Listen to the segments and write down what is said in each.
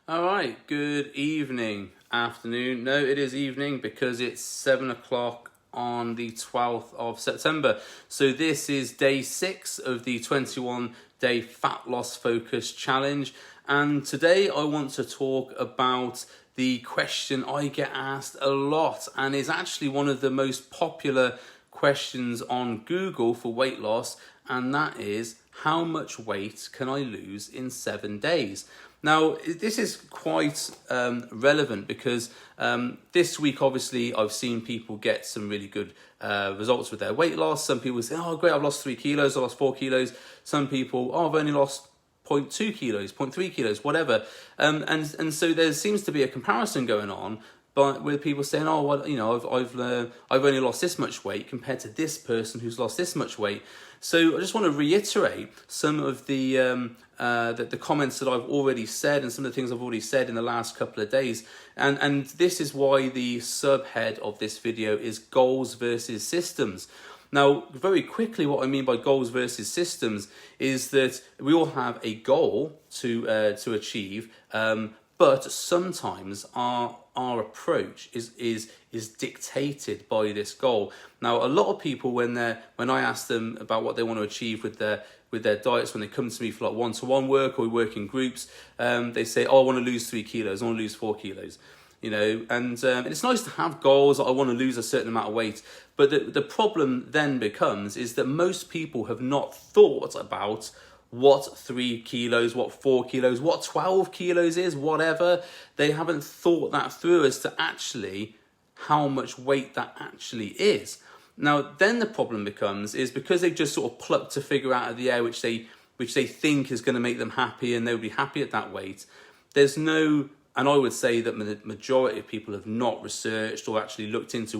All right, good evening, afternoon. No, it is evening because it's 7 o'clock on the 12th of September. So this is day 6 of the 21-day fat loss focus challenge. And today I want to talk about the question I get asked a lot and is actually one of the most popular questions on Google for weight loss, and that is, how much weight can I lose in 7 days? Now, this is quite relevant because this week, obviously, I've seen people get some really good results with their weight loss. Some people say, oh, great, I've lost 3 kilos, I lost 4 kilos. Some people, oh, I've only lost 0.2 kilos, 0.3 kilos, whatever. And so there seems to be a comparison going on, but with people saying, oh, well, you know, I've only lost this much weight compared to this person who's lost this much weight. So I just want to reiterate some of the comments that I've already said and some of the things I've already said in the last couple of days. And this is why the subhead of this video is goals versus systems. Now, very quickly, what I mean by goals versus systems is that we all have a goal to achieve, but sometimes our approach is dictated by this goal. Now, a lot of people, when I ask them about what they want to achieve with their diets, when they come to me for like one-to-one work or we work in groups, they say, oh, I want to lose 3 kilos, I want to lose 4 kilos. You know, and it's nice to have goals. I want to lose a certain amount of weight, but the problem then becomes is that most people have not thought about what 3 kilos, what 4 kilos, what 12 kilos is, whatever. They haven't thought that through as to actually how much weight that actually is. Now, then the problem becomes is because they just sort of plucked a figure out of the air which they think is going to make them happy and they'll be happy at that weight. There's no. And I would say that the majority of people have not researched or actually looked into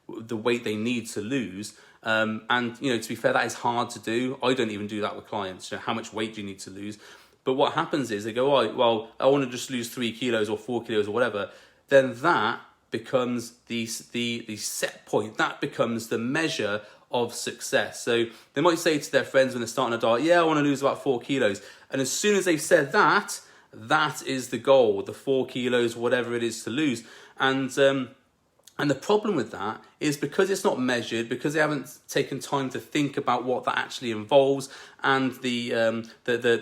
the weight they need to lose. And, you know, to be fair, that is hard to do. I don't even do that with clients. You know, how much weight do you need to lose? But what happens is they go, oh, well, I want to just lose 3 kilos or 4 kilos or whatever. Then that becomes the set point. That becomes the measure of success. So they might say to their friends when they're starting a diet, yeah, I want to lose about 4 kilos. And as soon as they've said that, that is the goal, the 4 kilos, whatever it is to lose. And the problem with that is because it's not measured, because they haven't taken time to think about what that actually involves and the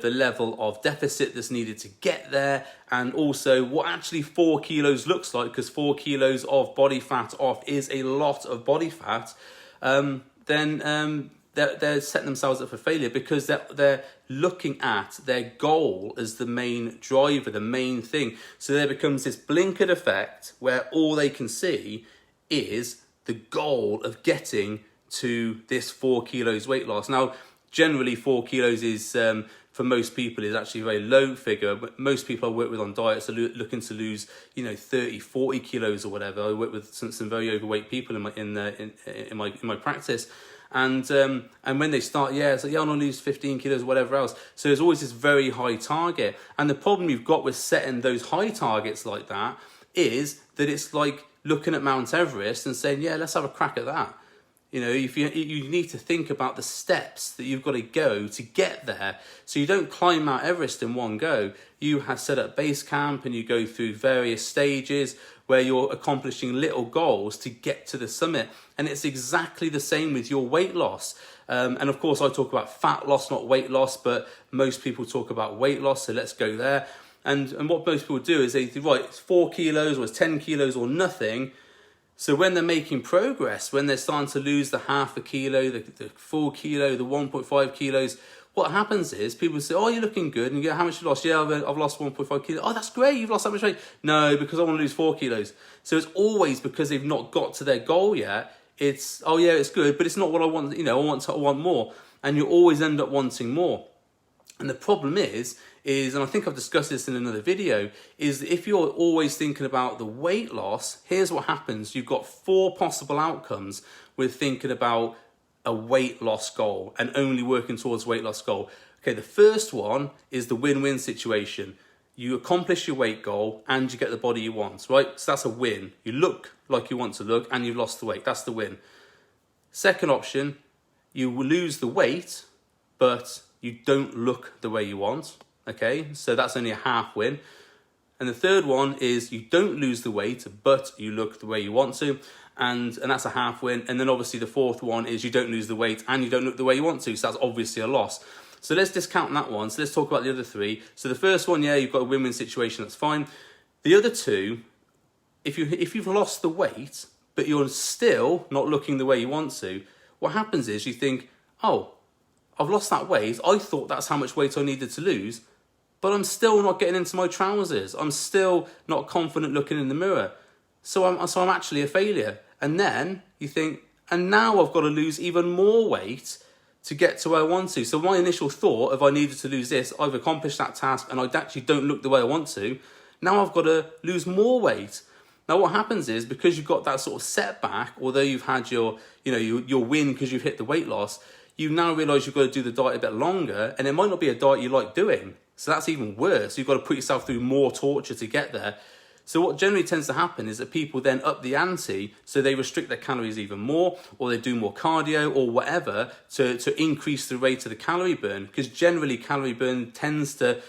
level of deficit that's needed to get there, and also what actually 4 kilos looks like, because 4 kilos of body fat off is a lot of body fat, then they're setting themselves up for failure because they're looking at their goal as the main driver, the main thing. So there becomes this blinkered effect where all they can see is the goal of getting to this 4 kilos weight loss. Now, generally 4 kilos is, for most people, is actually a very low figure. But most people I work with on diets are looking to lose, 30, 40 kilos or whatever. I work with some very overweight people in my practice. And when they start, it's like, I want to lose 15 kilos, whatever else. So there's always this very high target. And the problem you've got with setting those high targets like that is that it's like looking at Mount Everest and saying, let's have a crack at that. You know, if you need to think about the steps that you've got to go to get there. So you don't climb Mount Everest in one go. You have set up base camp and you go through various stages where you're accomplishing little goals to get to the summit. And it's exactly the same with your weight loss. And of course, I talk about fat loss, not weight loss, but most people talk about weight loss. So let's go there. And what most people do is they think, right, it's 4 kilos or it's 10 kilos or nothing. So when they're making progress, when they're starting to lose the half a kilo, the full kilo, the 1.5 kilos, what happens is people say, oh, you're looking good. And you go, how much you lost? Yeah, I've lost 1.5 kilos. Oh, that's great. You've lost that much weight. No, because I want to lose 4 kilos. So it's always because they've not got to their goal yet. It's, oh yeah, it's good, but it's not what I want. I want more. And you always end up wanting more. And the problem is, and I think I've discussed this in another video, is if you're always thinking about the weight loss, here's what happens. You've got 4 possible outcomes with thinking about a weight loss goal and only working towards weight loss goal. Okay, the first one is the win-win situation. You accomplish your weight goal and you get the body you want, right? So that's a win. You look like you want to look and you've lost the weight. That's the win. Second option, you will lose the weight, but you don't look the way you want. Okay, so that's only a half win. And the third one is you don't lose the weight, but you look the way you want to. And that's a half win. And then obviously the fourth one is you don't lose the weight and you don't look the way you want to. So that's obviously a loss. So let's discount that one. So let's talk about the other three. So the first one, yeah, you've got a win-win situation. That's fine. The other two, if you've lost the weight, but you're still not looking the way you want to, what happens is you think, oh, I've lost that weight. I thought that's how much weight I needed to lose, but I'm still not getting into my trousers. I'm still not confident looking in the mirror. So I'm actually a failure. And then you think, and now I've got to lose even more weight to get to where I want to. So my initial thought of I needed to lose this, I've accomplished that task and I actually don't look the way I want to. Now I've got to lose more weight. Now what happens is, because you've got that sort of setback, although you've had your win because you've hit the weight loss, you now realise you've got to do the diet a bit longer, and it might not be a diet you like doing. So that's even worse. You've got to put yourself through more torture to get there. So what generally tends to happen is that people then up the ante, so they restrict their calories even more, or they do more cardio or whatever to increase the rate of the calorie burn, because generally calorie burn tends to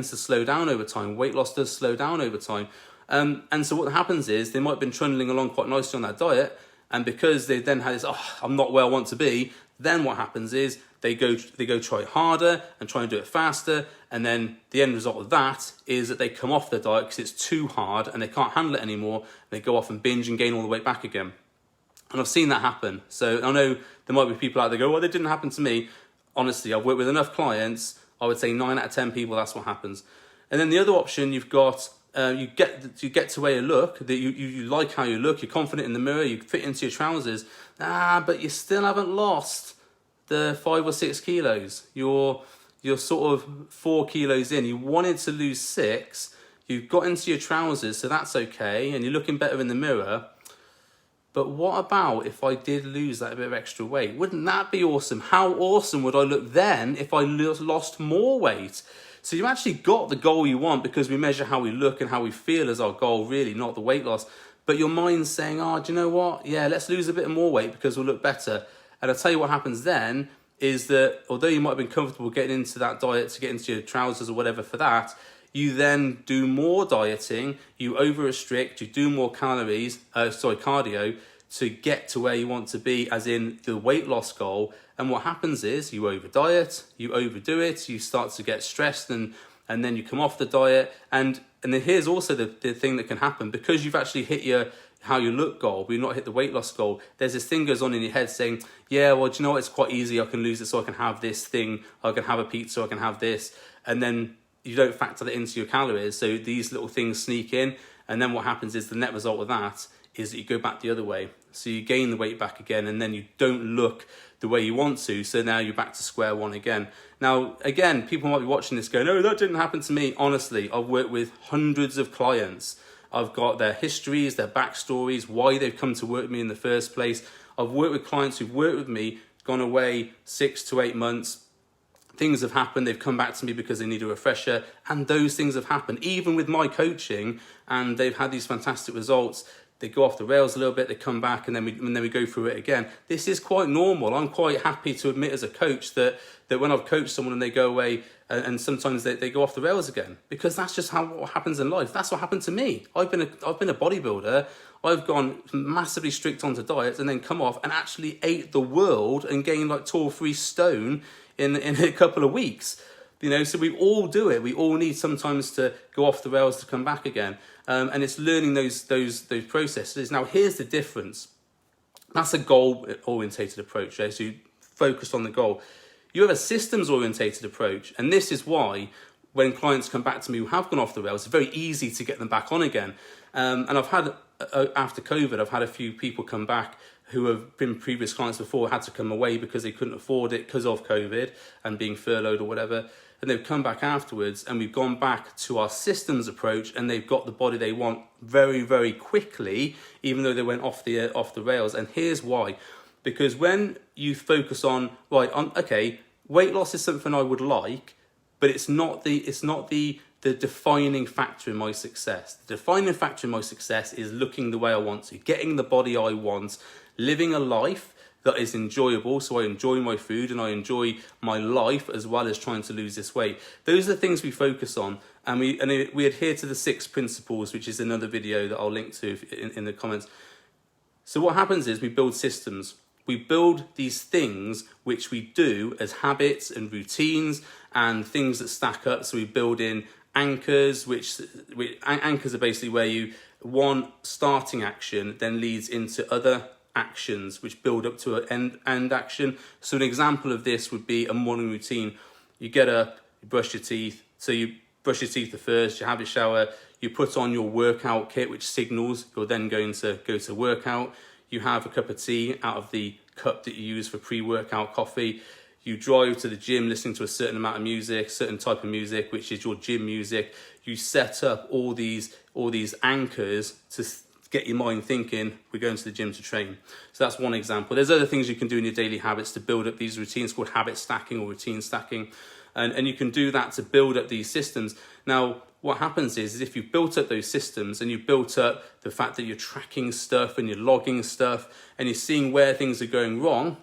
slow down over time. Weight loss does slow down over time. And so what happens is they might have been trundling along quite nicely on that diet, and because they then had this, I'm not where I want to be, then what happens is they go try harder and try and do it faster, and then the end result of that is that they come off their diet because it's too hard and they can't handle it anymore. They go off and binge and gain all the weight back again. And I've seen that happen. So I know there might be people out there go, well, that didn't happen to me. Honestly, I've worked with enough clients, I would say 9 out of 10 people, that's what happens. And then the other option, you've got, you get to where you look, that you like how you look, you're confident in the mirror, you fit into your trousers, but you still haven't lost the 5 or 6 kilos. You're sort of 4 kilos in. You wanted to lose 6, you've got into your trousers, so that's okay, and you're looking better in the mirror. But what about if I did lose that bit of extra weight? Wouldn't that be awesome? How awesome would I look then if I lost more weight? So you actually got the goal you want, because we measure how we look and how we feel as our goal, really, not the weight loss. But your mind's saying, do you know what? Yeah, let's lose a bit more weight because we'll look better. And I'll tell you what happens then is that although you might have been comfortable getting into that diet to get into your trousers or whatever for that, you then do more dieting, you over-restrict, you do more cardio to get to where you want to be, as in the weight loss goal. And what happens is you over-diet, you overdo it, you start to get stressed, and then you come off the diet. And then here's also the thing that can happen, because you've actually hit your how you look goal, but you've not hit the weight loss goal. There's this thing goes on in your head saying, yeah, well, do you know what? It's quite easy. I can lose it so I can have this thing. I can have a pizza, I can have this. And then you don't factor that into your calories. So these little things sneak in. And then what happens is the net result of that is that you go back the other way. So you gain the weight back again, and then you don't look the way you want to. So now you're back to square one again. Now, again, people might be watching this going, oh, that didn't happen to me. Honestly, I've worked with hundreds of clients. I've got their histories, their backstories, why they've come to work with me in the first place. I've worked with clients who've worked with me, gone away 6 to 8 months. Things have happened, they've come back to me because they need a refresher, and those things have happened. Even with my coaching, and they've had these fantastic results. They go off the rails a little bit, they come back, and then we go through it again. This is quite normal. I'm quite happy to admit as a coach that when I've coached someone and they go away, and sometimes they go off the rails again, because that's just what happens in life. That's what happened to me. I've been a bodybuilder. I've gone massively strict onto diets and then come off and actually ate the world and gained like 2 or 3 stone in a couple of weeks. So we all do it. We all need sometimes to go off the rails to come back again. And it's learning those processes. Now, here's the difference. That's a goal-orientated approach. Right? So you focus on the goal. You have a systems-orientated approach. And this is why when clients come back to me who have gone off the rails, it's very easy to get them back on again. And I've had, after COVID, I've had a few people come back who have been previous clients before, had to come away because they couldn't afford it because of COVID and being furloughed or whatever. And they've come back afterwards, and we've gone back to our systems approach, and they've got the body they want very, very quickly, even though they went off the rails. And here's why. Because when you focus on, weight loss is something I would like, but it's not the defining factor in my success. The defining factor in my success is looking the way I want to, getting the body I want, living a life that is enjoyable. So I enjoy my food and I enjoy my life as well as trying to lose this weight. Those are the things we focus on, and we adhere to the 6 principles, which is another video that I'll link to in the comments. So what happens is we build systems. We build these things which we do as habits and routines and things that stack up. So we build in anchors, anchors are basically where one starting action then leads into other actions which build up to an end action. So an example of this would be a morning routine. You get up, you brush your teeth. So you brush your teeth first, you have your shower, you put on your workout kit, which signals you're then going to go to workout. You have a cup of tea out of the cup that you use for pre-workout coffee. You drive to the gym listening to a certain amount of music, certain type of music, which is your gym music. You set up all these anchors to get your mind thinking, we're going to the gym to train. So that's one example. There's other things you can do in your daily habits to build up these routines, called habit stacking or routine stacking. And you can do that to build up these systems. Now, what happens is if you've built up those systems and you've built up the fact that you're tracking stuff and you're logging stuff and you're seeing where things are going wrong,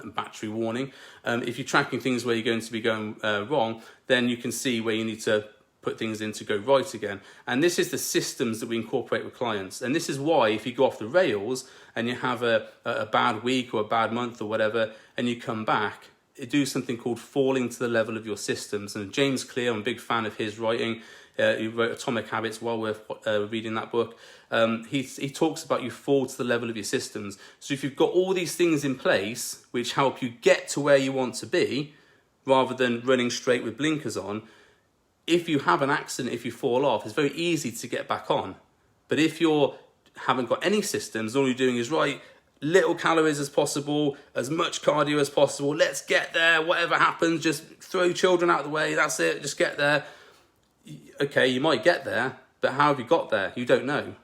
battery warning, if you're tracking things where you're going to be going wrong, then you can see where you need to put things in to go right again. And this is the systems that we incorporate with clients. And this is why if you go off the rails and you have a bad week or a bad month or whatever, and you come back, do something called falling to the level of your systems. And James Clear, I'm a big fan of his writing. He wrote Atomic Habits, well worth reading that book. He talks about you fall to the level of your systems. So if you've got all these things in place which help you get to where you want to be, rather than running straight with blinkers on, if you have an accident, if you fall off, it's very easy to get back on. But if you haven't got any systems, all you're doing is little calories as possible, as much cardio as possible, let's get there, whatever happens, just throw children out of the way, that's it, just get there. Okay, you might get there, but how have you got there? You don't know.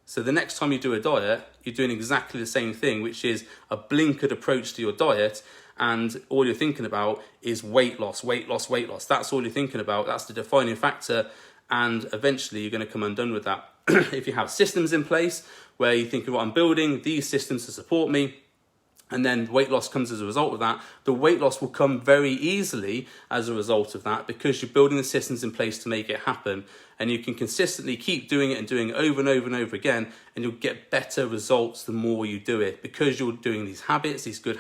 So the next time you do a diet, you're doing exactly the same thing, which is a blinkered approach to your diet, and all you're thinking about is weight loss, weight loss, weight loss. That's all you're thinking about. That's the defining factor, and eventually you're going to come undone with that. If you have systems in place where you think, well, I'm building these systems to support me, and then weight loss comes as a result of that, the weight loss will come very easily as a result of that, because you're building the systems in place to make it happen. And you can consistently keep doing it and doing it over and over and over again, and you'll get better results the more you do it, because you're doing these habits, these good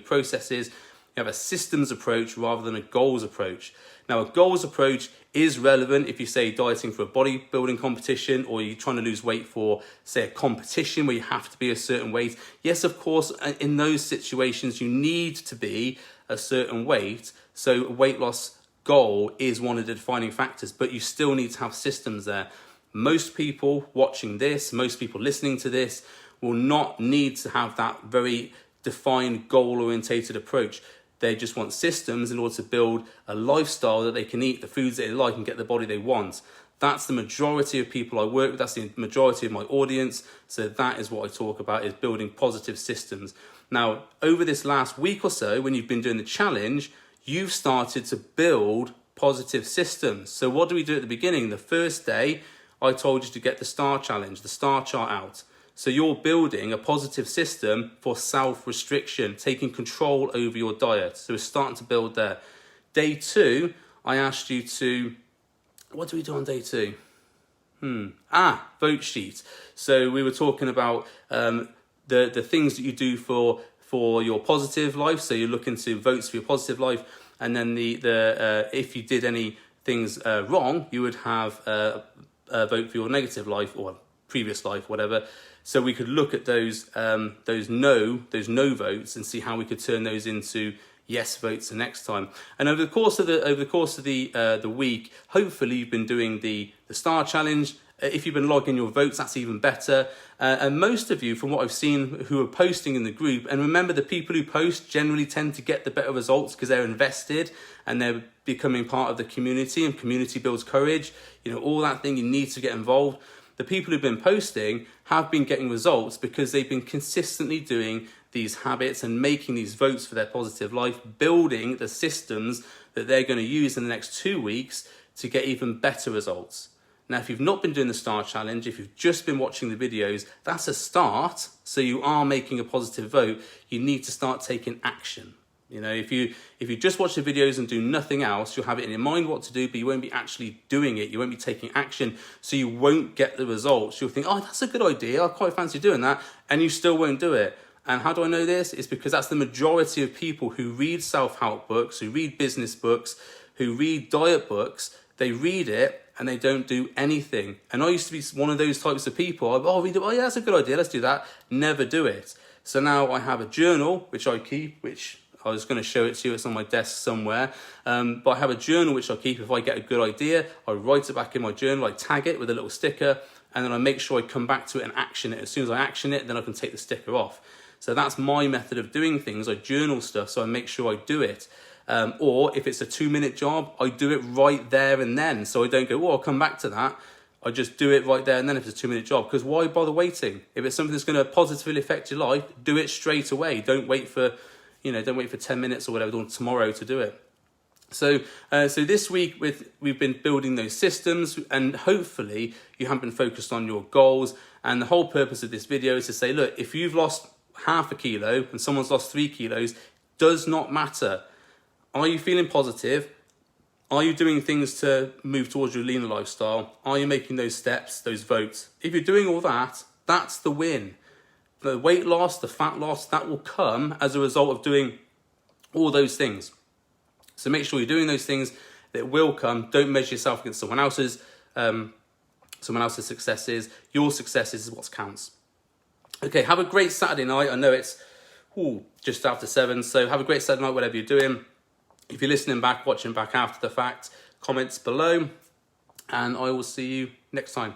processes. You have a systems approach rather than a goals approach. Now, a goals approach is relevant if you say dieting for a bodybuilding competition, or you're trying to lose weight for, say, a competition where you have to be a certain weight. Yes, of course, in those situations, you need to be a certain weight. So a weight loss goal is one of the defining factors, but you still need to have systems there. Most people watching this, most people listening to this will not need to have that very defined goal-orientated approach. They just want systems in order to build a lifestyle that they can eat the foods they like and get the body they want. That's the majority of people I work with. That's the majority of my audience. So that is what I talk about, is building positive systems. Now, over this last week or so, when you've been doing the challenge, you've started to build positive systems. So what do we do at the beginning? The first day, I told you to get the STAR challenge, the STAR chart out. So you're building a positive system for self-restriction, taking control over your diet. So we're starting to build there. Day 2, I asked you to, what do we do on day 2? Vote sheet. So we were talking about the things that you do for your positive life. So you're looking to votes for your positive life. And then the if you did any things wrong, you would have a vote for your negative life or previous life, whatever. So we could look at those no votes and see how we could turn those into yes votes the next time. And over the course of the week, hopefully you've been doing the STAR challenge. If you've been logging your votes, that's even better. And most of you, from what I've seen, who are posting in the group, and remember, the people who post generally tend to get the better results because they're invested and they're becoming part of the community, and community builds courage. You know, all that thing, you need to get involved. The people who've been posting have been getting results because they've been consistently doing these habits and making these votes for their positive life, building the systems that they're going to use in the next 2 weeks to get even better results. Now, if you've not been doing the Star Challenge, if you've just been watching the videos, that's a start. So you are making a positive vote. You need to start taking action. You know, if you just watch the videos and do nothing else, you'll have it in your mind what to do, but you won't be actually doing it. You won't be taking action, so you won't get the results. You'll think, oh, that's a good idea. I quite fancy doing that, and you still won't do it. And how do I know this? It's because that's the majority of people who read self-help books, who read business books, who read diet books. They read it and they don't do anything. And I used to be one of those types of people. Oh yeah, that's a good idea, let's do that. Never do it. So now I have a journal, which I keep, which I was going to show it to you. It's on my desk somewhere. But I have a journal which I keep. If I get a good idea, I write it back in my journal. I tag it with a little sticker, and then I make sure I come back to it and action it. As soon as I action it, then I can take the sticker off. So that's my method of doing things. I journal stuff, so I make sure I do it. Or if it's a 2-minute job, I do it right there and then. So I don't go, oh, I'll come back to that. I just do it right there and then if it's a 2-minute job. Because why bother waiting? If it's something that's going to positively affect your life, do it straight away. Don't wait for 10 minutes or whatever, or tomorrow to do it. So this week we've been building those systems, and hopefully you haven't been focused on your goals. And the whole purpose of this video is to say, look, if you've lost half a kilo and someone's lost 3 kilos, does not matter. Are you feeling positive? Are you doing things to move towards your leaner lifestyle? Are you making those steps, those votes? If you're doing all that, that's the win. The weight loss, the fat loss, that will come as a result of doing all those things. So make sure you're doing those things. That will come. Don't measure yourself against someone else's successes. Your successes is what counts. Okay, have a great Saturday night. I know it's just after 7, so have a great Saturday night, whatever you're doing. If you're listening back, watching back after the fact, comments below, and I will see you next time.